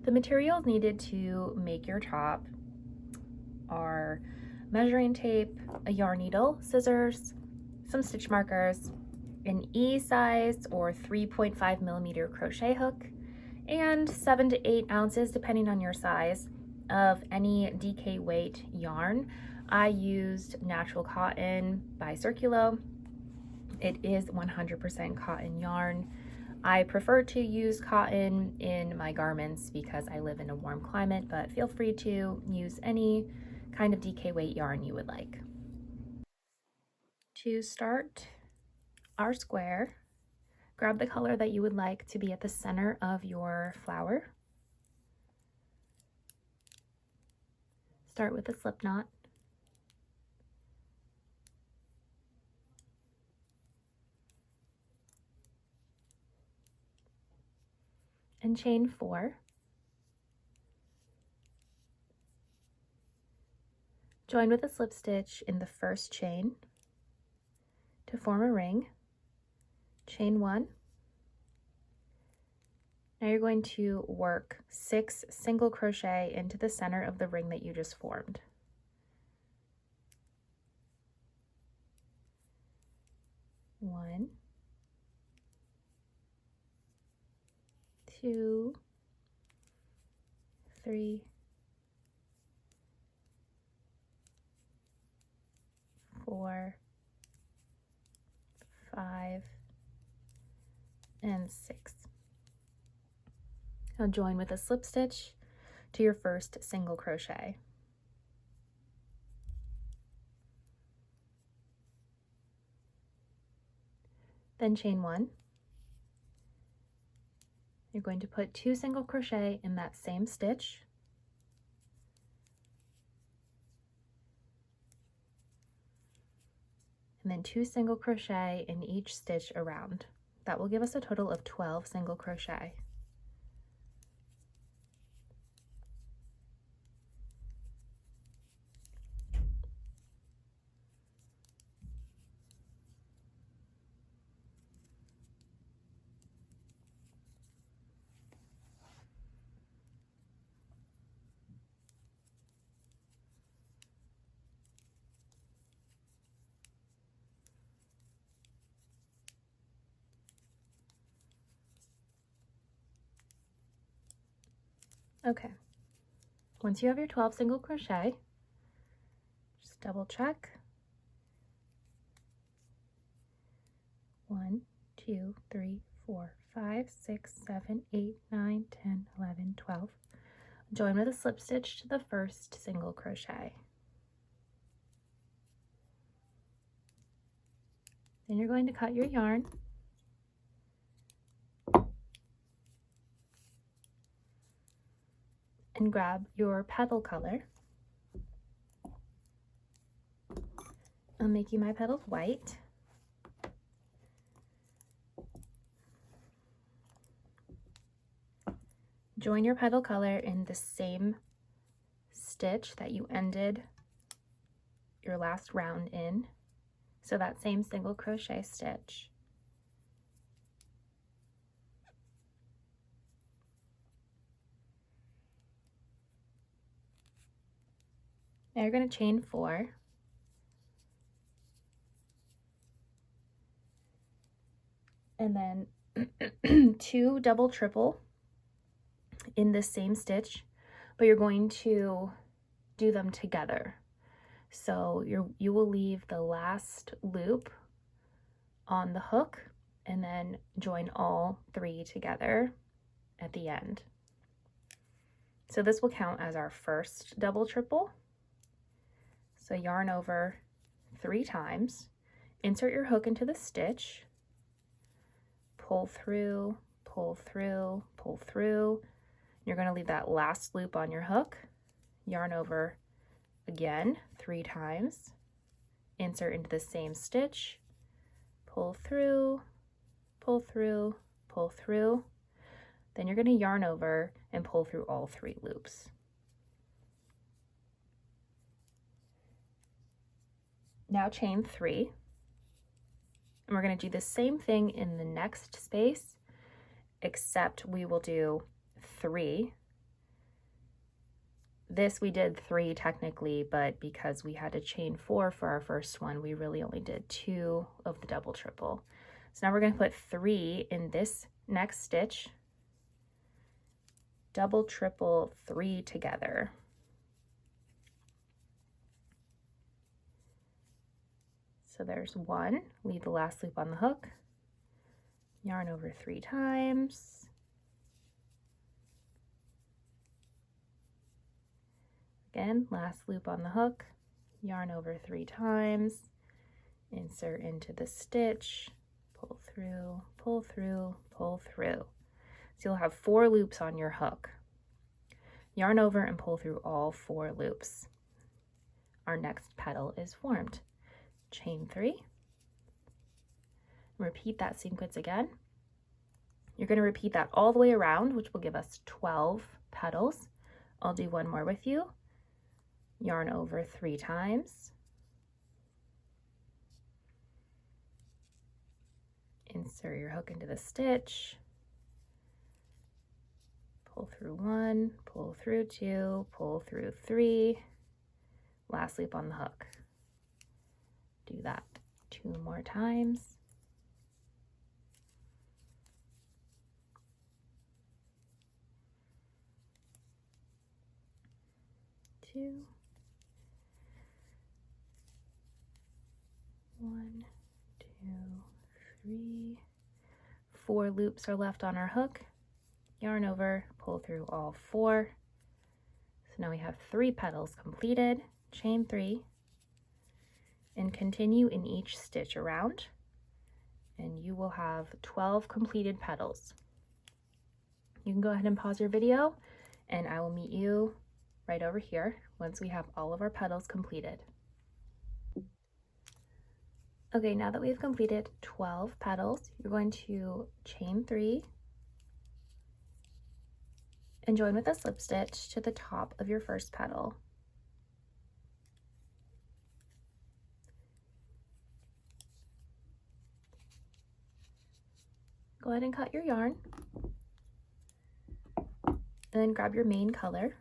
The materials needed to make your top are measuring tape, a yarn needle, scissors, some stitch markers, an E size or 3.5 millimeter crochet hook, and 7 to 8 ounces, depending on your size, of any DK weight yarn. I used natural cotton by Circulo. It is 100% cotton yarn. I prefer to use cotton in my garments because I live in a warm climate, but feel free to use any kind of DK weight yarn you would like. To start our square, grab the color that you would like to be at the center of your flower. Start with a slip knot. And chain 4. Join with a slip stitch in the first chain to form a ring. Chain 1. Now you're going to work 6 single crochet into the center of the ring that you just formed. One, 2, 3, 4, 5, and 6. Now join with a slip stitch to your first single crochet. Then chain 1. You're going to put 2 single crochet in that same stitch. And then 2 single crochet in each stitch around. That will give us a total of 12 single crochet. Okay, once you have your 12 single crochet, just double check. 1, 2, 3, 4, 5, 6, 7, 8, 9, 10, 11, 12. Join with a slip stitch to the first single crochet. Then you're going to cut your yarn. And grab your petal color. I'm making my petals white. Join your petal color in the same stitch that you ended your last round in. So that same single crochet stitch. Now you're going to chain 4. And then 2 double triple in this same stitch, but you're going to do them together. So you will leave the last loop on the hook and then join all 3 together at the end. So this will count as our first double triple. So yarn over 3 times, insert your hook into the stitch, pull through, pull through, pull through. You're going to leave that last loop on your hook, yarn over again 3 times, insert into the same stitch, pull through, pull through, pull through. Then you're going to yarn over and pull through all 3 loops. Now chain 3, and we're going to do the same thing in the next space, except we will do 3 this we did 3 technically, but because we had to chain 4 for our first one, we really only did 2 of the double triple. So now we're going to put 3 in this next stitch, double triple 3 together. So there's 1, leave the last loop on the hook, yarn over 3 times, again, last loop on the hook, yarn over 3 times, insert into the stitch, pull through, pull through, pull through. So you'll have 4 loops on your hook. Yarn over and pull through all 4 loops. Our next petal is formed. Chain 3. Repeat that sequence again. You're going to repeat that all the way around, which will give us 12 petals. I'll do one more with you. Yarn over 3 times. Insert your hook into the stitch. Pull through 1, pull through 2, pull through 3. Last loop on the hook. Do that 2 more times. Two. 1, 2, 3. 4 loops are left on our hook. Yarn over, pull through all 4. So now we have 3 petals completed. Chain 3. And continue in each stitch around, and you will have 12 completed petals. You can go ahead and pause your video, and I will meet you right over here once we have all of our petals completed. Okay, now that we've completed 12 petals, you're going to chain 3 and join with a slip stitch to the top of your first petal. Go ahead and cut your yarn, and then grab your main color.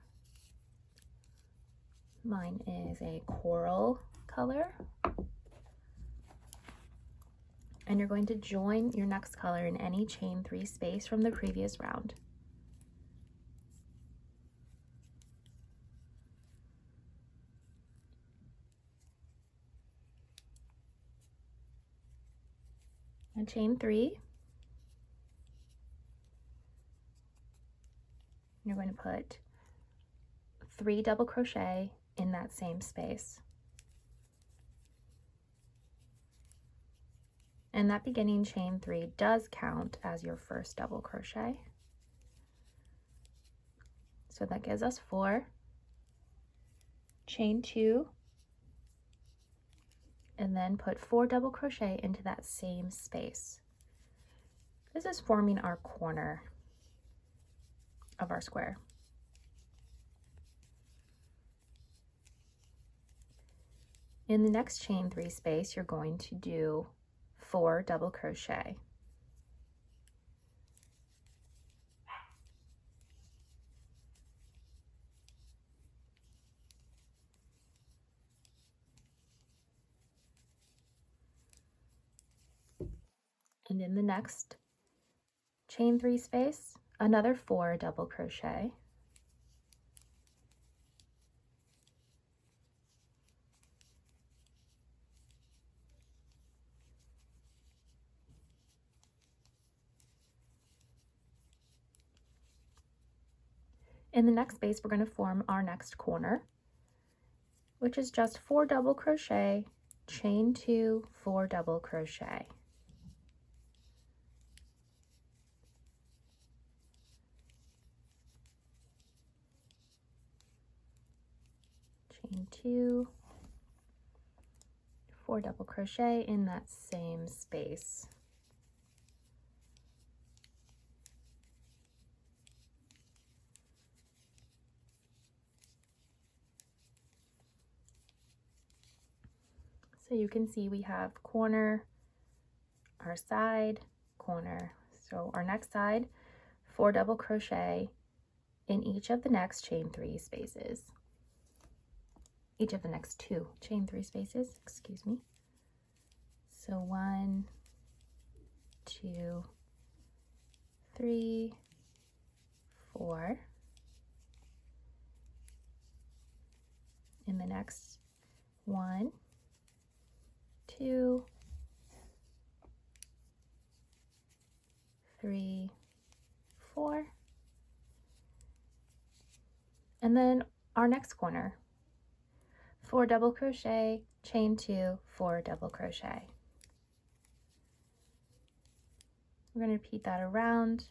Mine is a coral color. And you're going to join your next color in any chain 3 space from the previous round. And chain 3. You're going to put 3 double crochet in that same space. And that beginning chain 3 does count as your first double crochet. So that gives us 4. Chain 2, and then put 4 double crochet into that same space. This is forming our corner of our square. In the next chain 3 space, you're going to do 4 double crochet. And in the next chain 3 space, another 4 double crochet. In the next space, we're going to form our next corner, which is just 4 double crochet, chain 2, 4 double crochet. Chain 2, 4 double crochet in that same space. So you can see we have corner, our side, corner. So our next side, 4 double crochet, in each of the next chain 3 spaces. Each of the next 2 chain 3 spaces, excuse me. So 1, 2, 3, 4. In the next 1, 2, 3, 4. And then our next corner, 4 double crochet, chain 2, 4 double crochet. We're going to repeat that around.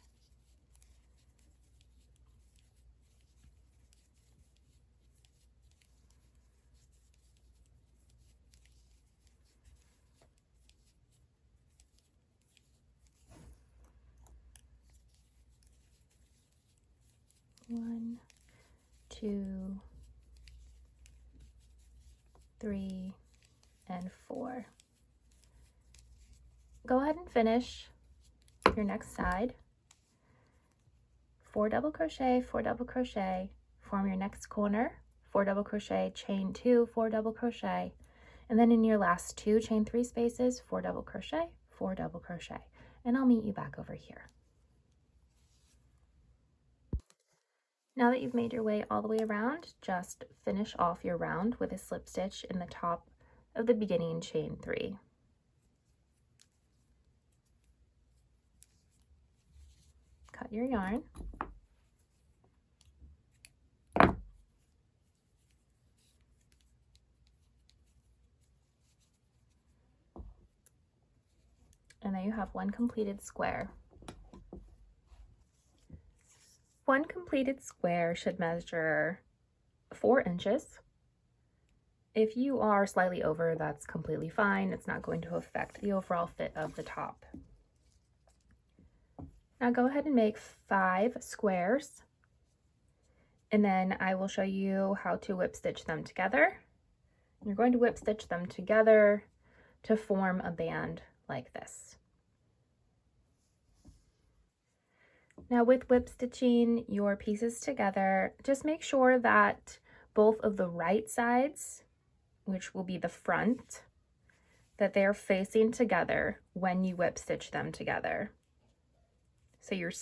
One, 2, 3, and 4. Go ahead and finish your next side. 4 double crochet, 4 double crochet, form your next corner, 4 double crochet, chain 2, 4 double crochet, and then in your last 2 chain 3 spaces, 4 double crochet, 4 double crochet, and I'll meet you back over here. Now that you've made your way all the way around, just finish off your round with a slip stitch in the top of the beginning chain 3. Cut your yarn. And there you have one completed square. One completed square should measure 4 inches. If you are slightly over, that's completely fine. It's not going to affect the overall fit of the top. Now go ahead and make 5 squares, and then I will show you how to whip stitch them together. You're going to whip stitch them together to form a band like this. Now with whip stitching your pieces together, just make sure that both of the right sides, which will be the front, that they're facing together when you whip stitch them together. So you're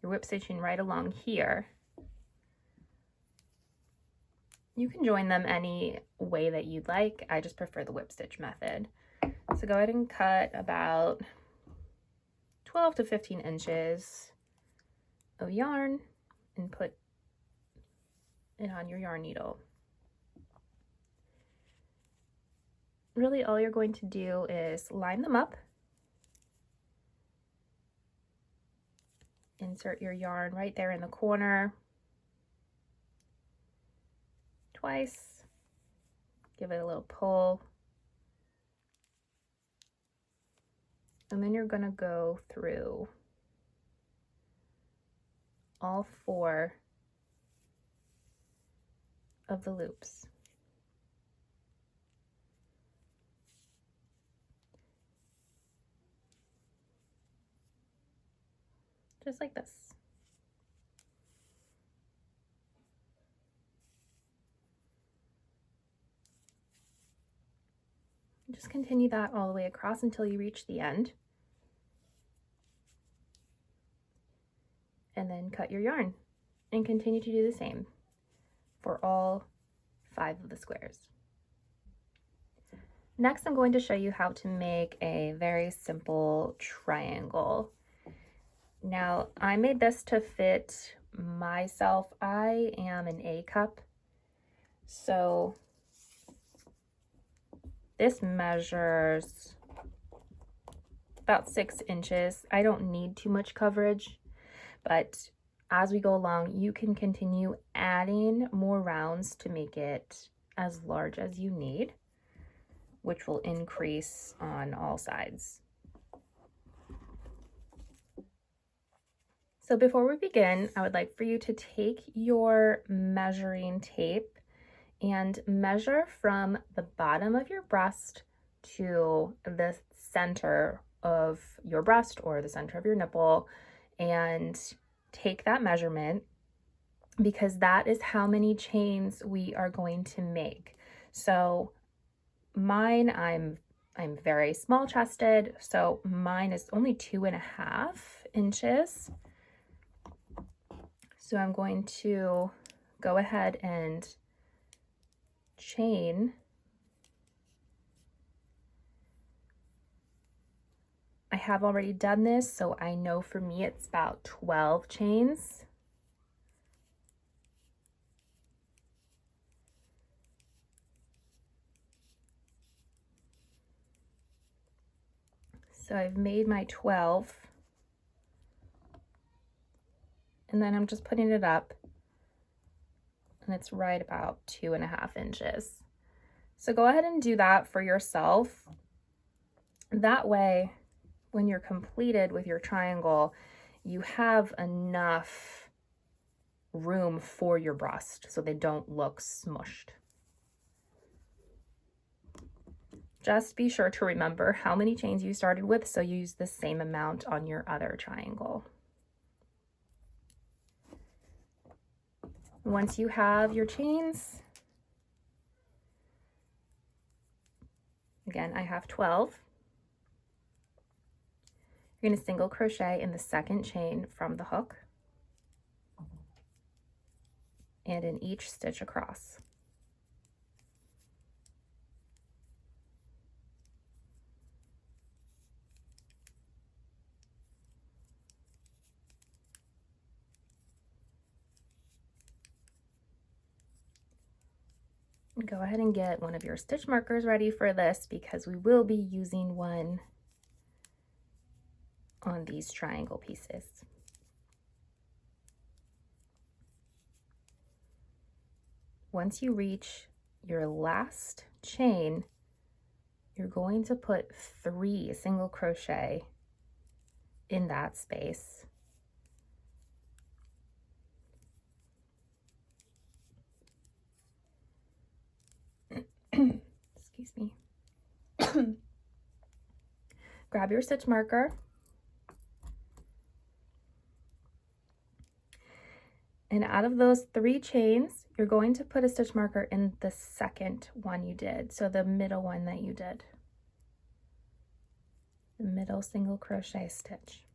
whip stitching right along here. You can join them any way that you'd like. I just prefer the whip stitch method. So go ahead and cut about 12 to 15 inches of yarn and put it on your yarn needle. Really all you're going to do is line them up, insert your yarn right there in the corner twice, give it a little pull, and then you're going to go through all 4 of the loops. Just like this. Just continue that all the way across until you reach the end. And then cut your yarn and continue to do the same for all 5 of the squares. Next, I'm going to show you how to make a very simple triangle. Now, I made this to fit myself. I am an A cup, so this measures about 6 inches. I don't need too much coverage, but as we go along, you can continue adding more rounds to make it as large as you need, which will increase on all sides. So before we begin, I would like for you to take your measuring tape and measure from the bottom of your breast to the center of your breast or the center of your nipple, and take that measurement because that is how many chains we are going to make. So mine, I'm very small chested, so mine is only 2.5 inches. So I'm going to go ahead and chain. I have already done this, so I know for me it's about 12 chains. So I've made my 12, and then I'm just putting it up, and it's right about 2.5 inches. So go ahead and do that for yourself. That way, when you're completed with your triangle, you have enough room for your breast so they don't look smushed. Just be sure to remember how many chains you started with, so you use the same amount on your other triangle. Once you have your chains, again, I have 12. You're going to single crochet in the second chain from the hook and in each stitch across. Go ahead and get one of your stitch markers ready for this because we will be using one on these triangle pieces. Once you reach your last chain, you're going to put 3 single crochet in that space. Excuse me. Grab your stitch marker and out of those 3 chains, you're going to put a stitch marker in the second one you did, so the middle one that you did, the middle single crochet stitch.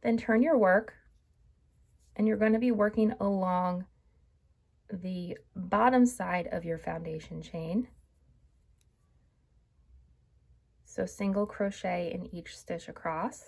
Then turn your work, and you're going to be working along the bottom side of your foundation chain. So single crochet in each stitch across.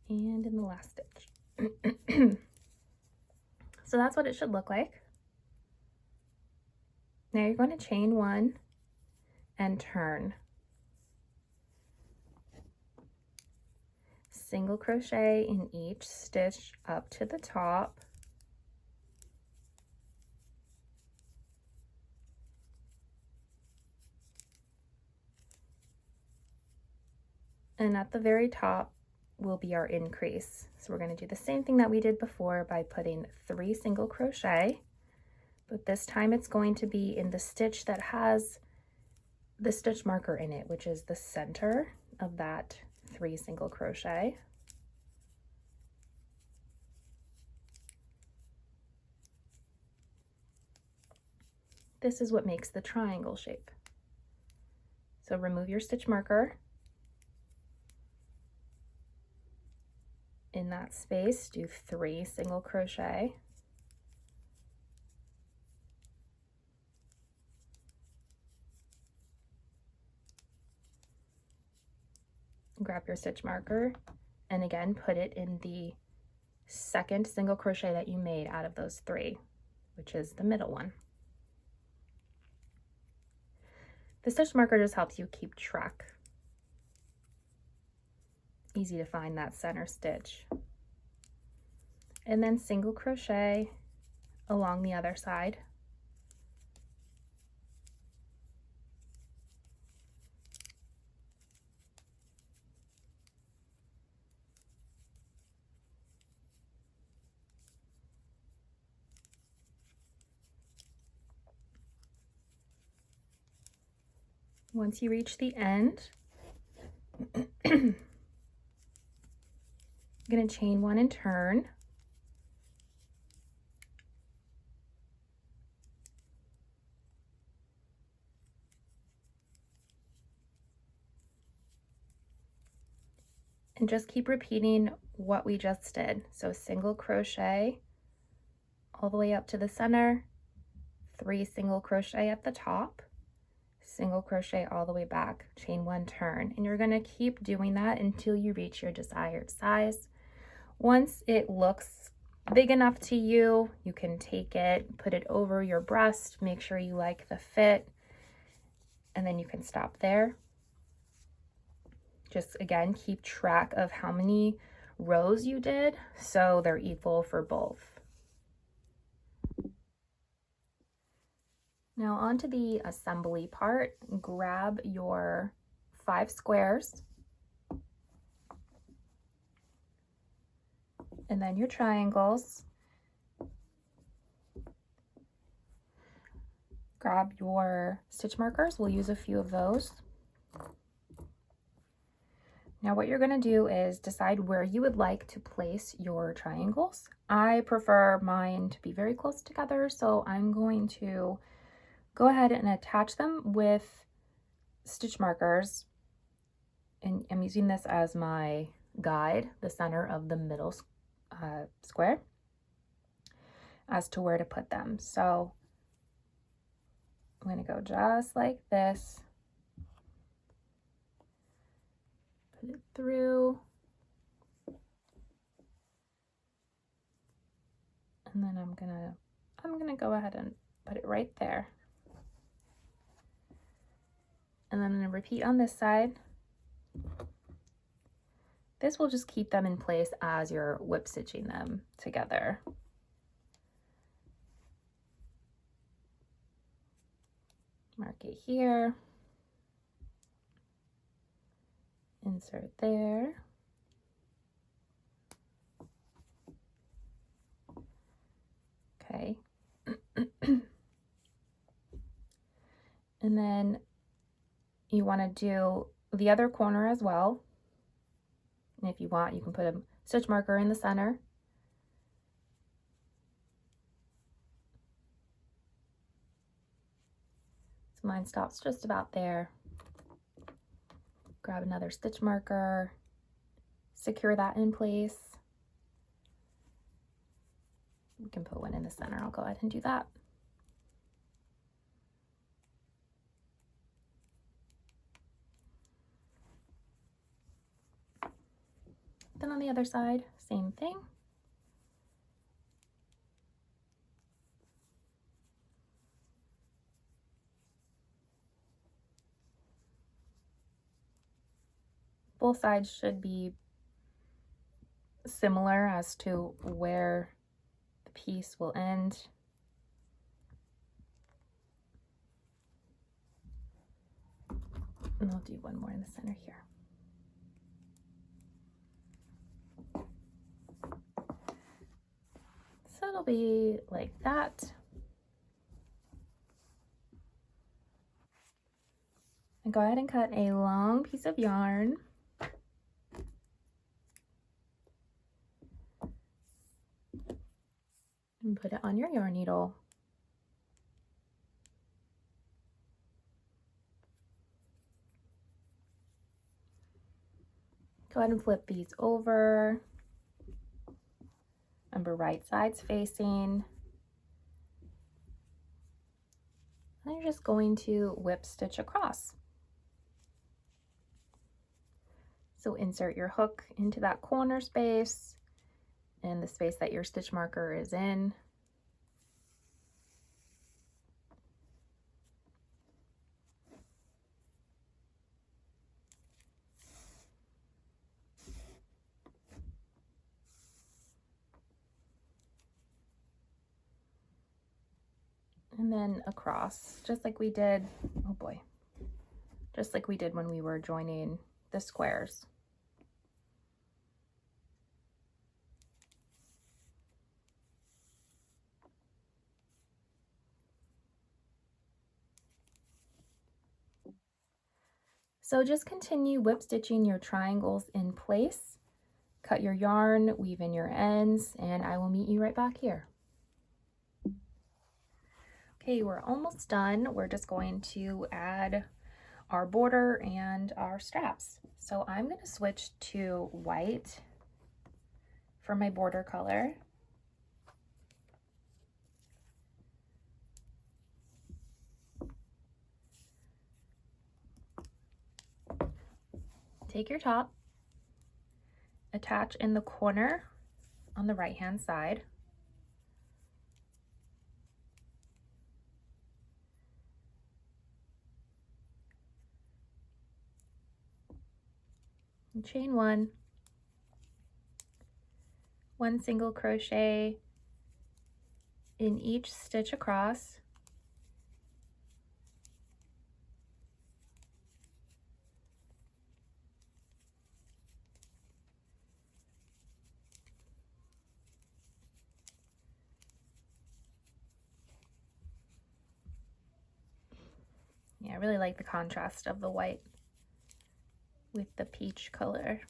And in the last stitch. So that's what it should look like. Now you're going to chain 1 and turn. Single crochet in each stitch up to the top. And at the very top will be our increase. So we're going to do the same thing that we did before by putting 3 single crochet, but this time it's going to be in the stitch that has the stitch marker in it, which is the center of that 3 single crochet. This is what makes the triangle shape. So remove your stitch marker. In that space, do 3 single crochet. Grab your stitch marker and again put it in the second single crochet that you made out of those 3, which is the middle one. The stitch marker just helps you keep track. Easy to find that center stitch. And then single crochet along the other side. Once you reach the end, I'm going to chain one and turn. And just keep repeating what we just did. So single crochet all the way up to the center, 3 single crochet at the top, single crochet all the way back, chain one, turn. And you're going to keep doing that until you reach your desired size. Once it looks big enough to you, you can take it, put it over your breast, make sure you like the fit, and then you can stop there. Just again, keep track of how many rows you did so they're equal for both. Now onto the assembly part. Grab your 5 squares and then your triangles. Grab your stitch markers. We'll use a few of those. Now what you're going to do is decide where you would like to place your triangles. I prefer mine to be very close together, so I'm going to go ahead and attach them with stitch markers. And I'm using this as my guide, the center of the middle square, as to where to put them. So I'm going to go just like this. Put it through. And then I'm gonna go ahead and put it right there. And then I'm going to repeat on this side. This will just keep them in place as you're whip stitching them together. Mark it here. Insert there. Okay. And then you want to do the other corner as well. And if you want, you can put a stitch marker in the center. So mine stops just about there. Grab another stitch marker, secure that in place. You can put one in the center. I'll go ahead and do that. Then on the other side, same thing. Both sides should be similar as to where the piece will end. And I'll do one more in the center here. So it'll be like that. And go ahead and cut a long piece of yarn. And put it on your yarn needle. Go ahead and flip these over. Remember, right side's facing. And you're just going to whip stitch across. So insert your hook into that corner space and the space that your stitch marker is in. and then across, just like we did, oh boy, just like we did when we were joining the squares. So just continue whip stitching your triangles in place, cut your yarn, weave in your ends, and I will meet you right back here. Okay, we're almost done. We're just going to add our border and our straps. So I'm going to switch to white for my border color. Take your top, attach in the corner on the right hand side. And chain one single crochet in each stitch across. Yeah, I really like the contrast of the white with the peach color.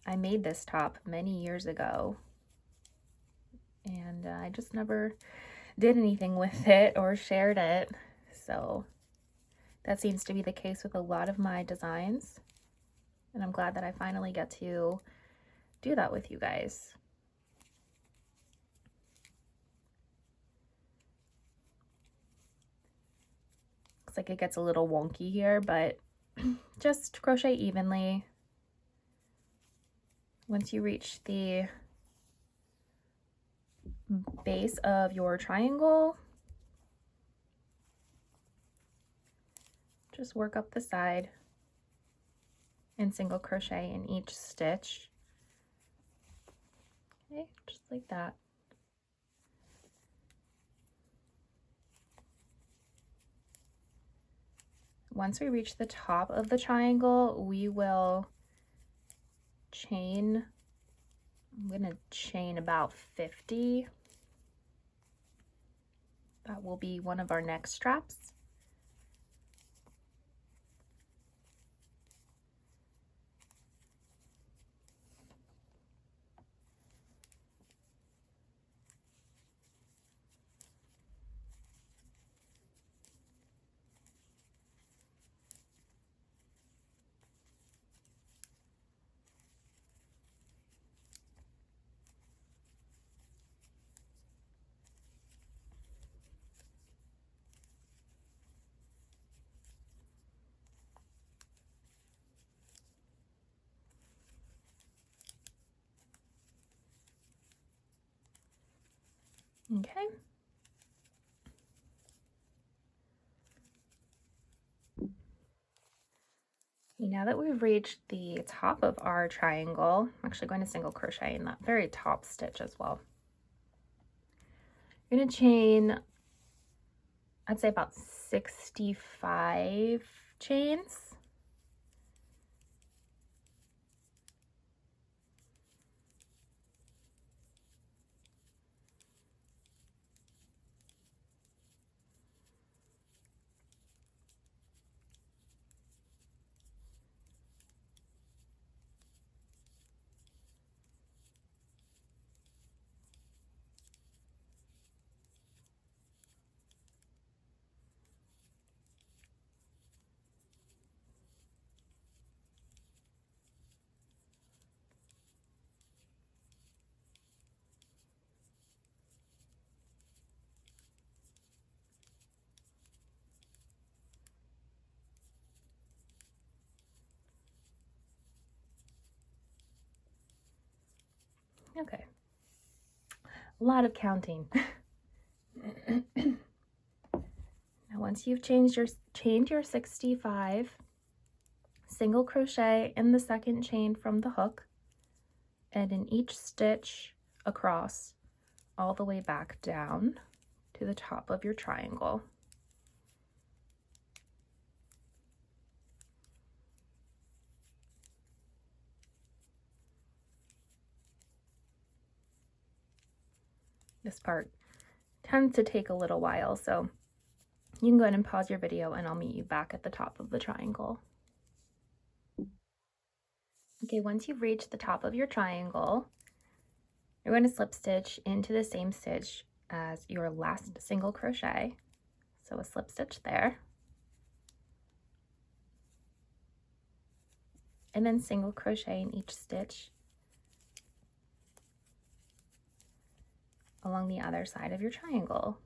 I made this top many years ago, and I just never did anything with it or shared it. So that seems to be the case with a lot of my designs, and I'm glad that I finally get to do that with you guys. Looks like it gets a little wonky here, but just crochet evenly. Once you reach the base of your triangle, just work up the side and single crochet in each stitch. Okay, just like that. Once we reach the top of the triangle, we will chain. I'm going to chain about 50. That will be one of our next straps. Okay. Now that we've reached the top of our triangle, I'm actually going to single crochet in that very top stitch as well. You're going to chain, I'd say about 65 chains. Okay, a lot of counting. Now once you've chained your 65, single crochet in the second chain from the hook, and in each stitch across all the way back down to the top of your triangle. This part tends to take a little while, so you can go ahead and pause your video and I'll meet you back at the top of the triangle. Okay, once you've reached the top of your triangle, you're going to slip stitch into the same stitch as your last single crochet. So a slip stitch there. And then single crochet in each stitch along the other side of your triangle.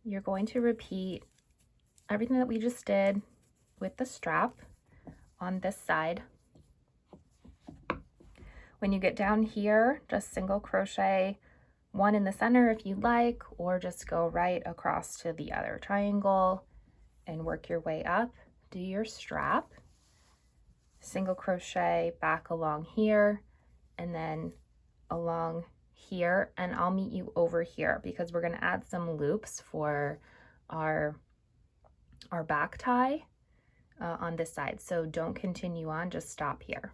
You're going to repeat everything that we just did with the strap on this side. When you get down here, just single crochet one in the center if you'd like, or just go right across to the other triangle and work your way up. Do your strap, single crochet back along here, and then along here, and I'll meet you over here because we're going to add some loops for our back tie on this side. So don't continue on, just stop here.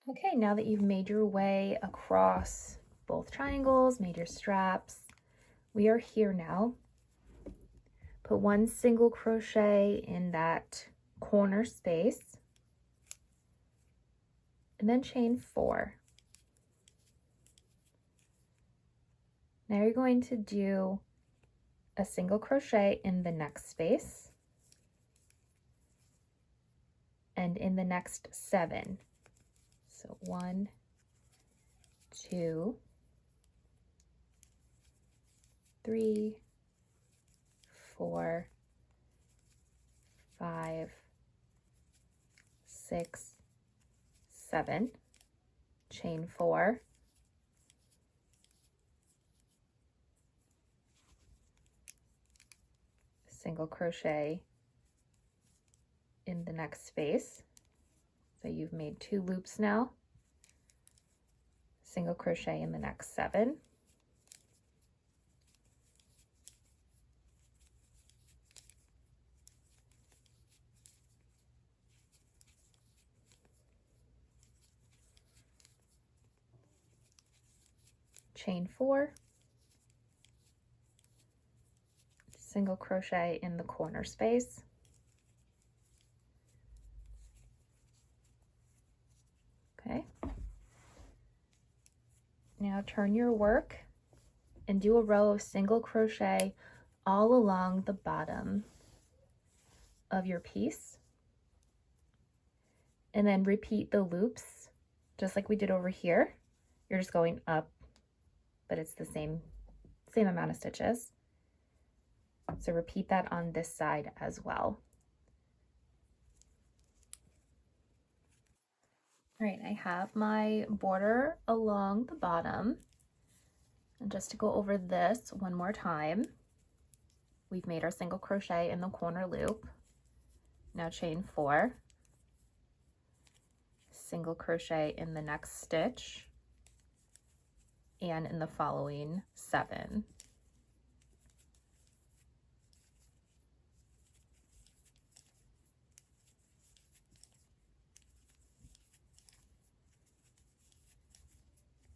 Okay, now that you've made your way across both triangles, made your straps, we are here now. Put one single crochet in that corner space and then chain 4. Now you're going to do a single crochet in the next space and in the next 7. So 1, 2, 3, 4, 5, 6, 7, chain 4, single crochet in the next space. So you've made 2 loops now. Single crochet in the next 7. Chain 4. Single crochet in the corner space. Okay. Now turn your work and do a row of single crochet all along the bottom of your piece. And then repeat the loops just like we did over here. You're just going up, but it's the same amount of stitches. So repeat that on this side as well. All right, I have my border along the bottom. And just to go over this one more time, we've made our single crochet in the corner loop. Now chain 4, single crochet in the next stitch and in the following 7.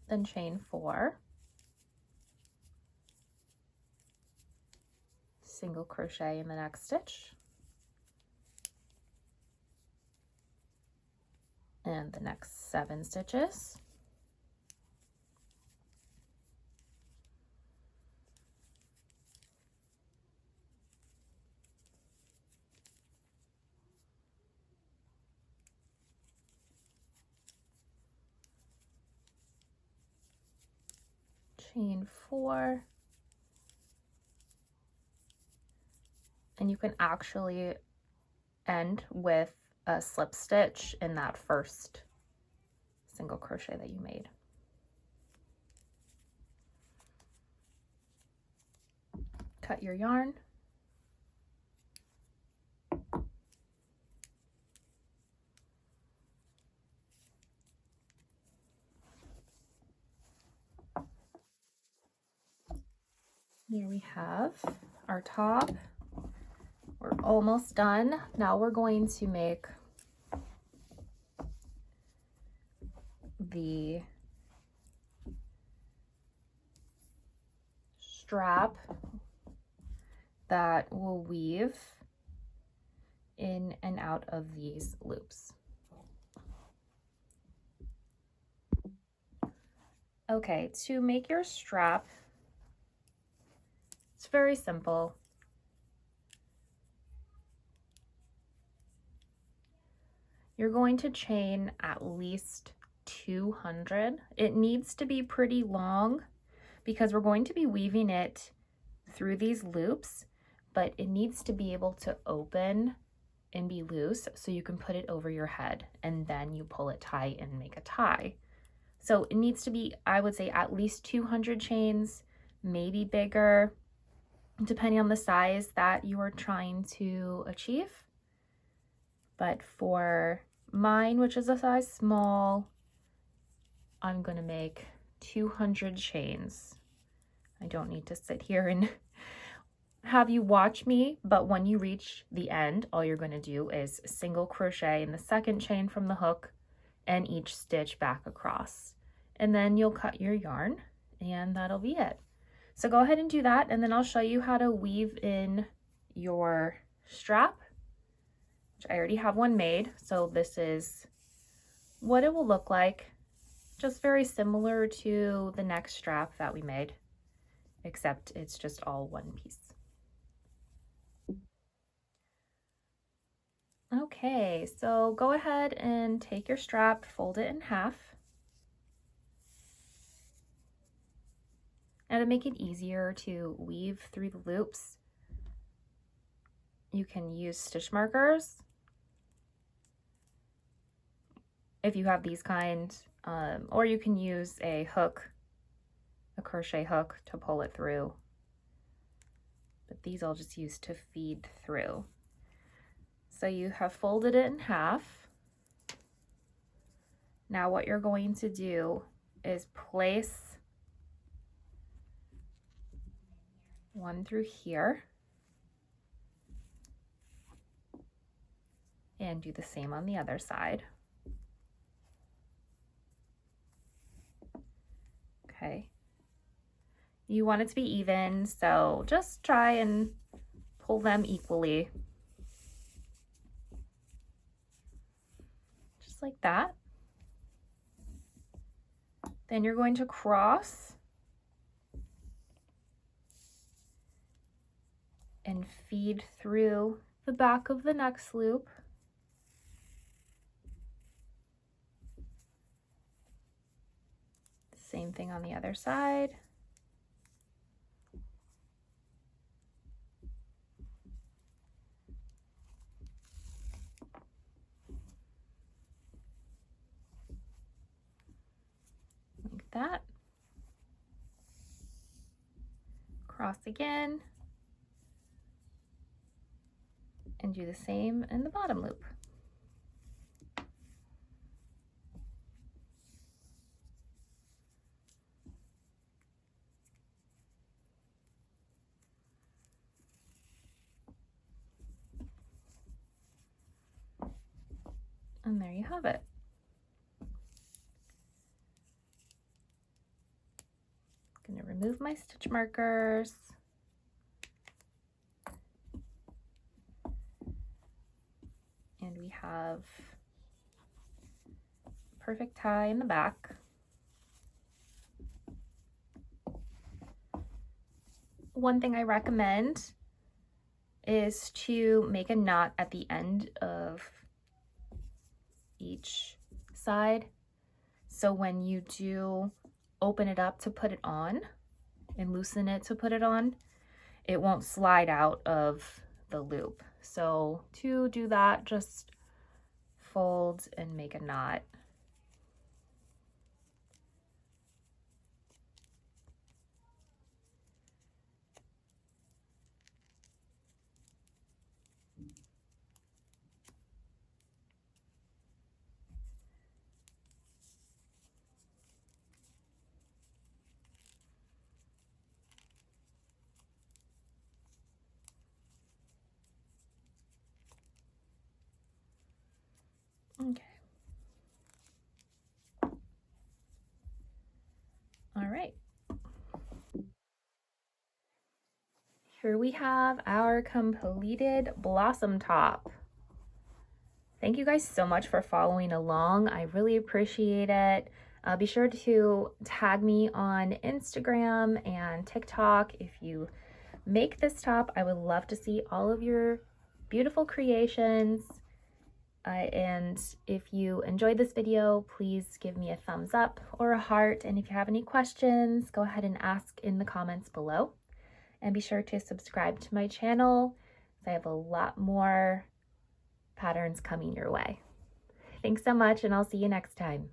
Then chain 4, single crochet in the next stitch and the next 7 stitches. Chain 4, and you can actually end with a slip stitch in that first single crochet that you made. Cut your yarn. Here we have our top. We're almost done. Now we're going to make the strap that will weave in and out of these loops. Okay, to make your strap, it's very simple. You're going to chain at least 200. It needs to be pretty long because we're going to be weaving it through these loops, but it needs to be able to open and be loose so you can put it over your head and then you pull it tight and make a tie. So it needs to be, I would say, at least 200 chains, maybe bigger, depending on the size that you are trying to achieve. But for mine, which is a size small, I'm gonna make 200 chains. I don't need to sit here and have you watch me, but when you reach the end, all you're gonna do is single crochet in the second chain from the hook and each stitch back across. And then you'll cut your yarn and that'll be it. So go ahead and do that, and then I'll show you how to weave in your strap, which I already have one made. So this is what it will look like, just very similar to the next strap that we made, except it's just all one piece. Okay, so go ahead and take your strap, fold it in half. Now to make it easier to weave through the loops, you can use stitch markers if you have these kind, or you can use a hook, a crochet hook, to pull it through. But these I'll just use to feed through. So you have folded it in half. Now what you're going to do is place one through here and do the same on the other side. Okay. You want it to be even, so just try and pull them equally. Just like that. Then you're going to cross and feed through the back of the next loop. Same thing on the other side. Like that. Cross again. And do the same in the bottom loop. And there you have it. I'm going to remove my stitch markers. And we have perfect tie in the back. One thing I recommend is to make a knot at the end of each side. So when you do open it up to put it on and loosen it to put it on, it won't slide out of the loop. So to do that, just fold and make a knot. Okay. All right. Here we have our completed blossom top. Thank you guys so much for following along. I really appreciate it. Be sure to tag me on Instagram and TikTok if you make this top. I would love to see all of your beautiful creations. And if you enjoyed this video, please give me a thumbs up or a heart. And if you have any questions, go ahead and ask in the comments below. And be sure to subscribe to my channel. I have a lot more patterns coming your way. Thanks so much, and I'll see you next time.